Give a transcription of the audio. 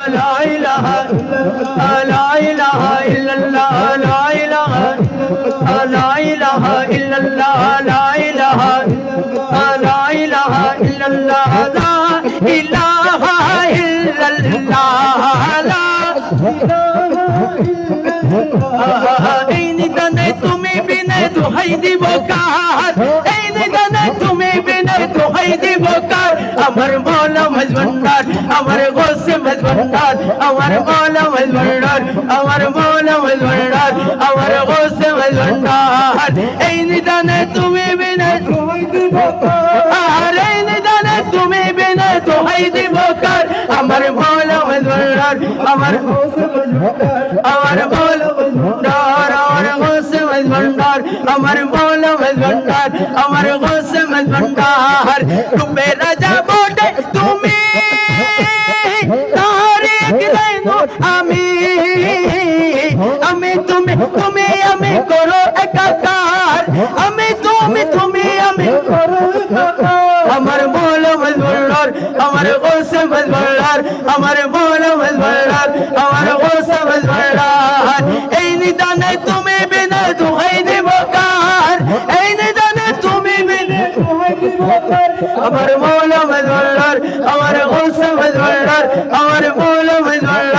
لا إله لا إله إلا الله لا إله لا إله إلا الله لا إله لا إله إلا الله لا إله إلا الله لا এই নিদানে তুমি বিনে দোহাই দিব কার এই নিদানে তুমি বিনে দোহাই দিব কার আমার মৌলা মজবন্দার আমার গোসে মজবন্দার আমার মৌলা মজবন্দার আমার মৌলা মজবন্দার আমার গোসে মজবন্দার এই নিদানে তুমি বিনে দোহাই দিব কার এই নিদানে তুমি বিনে দোহাই দিব কার আমার মৌলা মজবন্দার আমার গোসে মজবন্দার আমার মৌলা মজবন্দার আমার গোসে মজবন্দার আমার মৌলা মজবন্দার আমার গোসে মজবন্দার তুমি রাজা বটে তুমি তারিক লাইনো আমি আমি তুমি তুমি আমি করো একাকার আমি তুমি তুমি আমি করো আমার মৌলা মজবন্দার আমার গোসে মজবন্দার আমার মৌলা মজবন্দার আমার গোসে মজবন্দার এই নিদানে তুমি বিনা দোহাই দিব কার এই নিদানে তুমি বিনা দোহাই দিব কার আমার মৌলা মজবন্দার আমার গোসে মজবন্দার আমার মৌলা মজবন্দার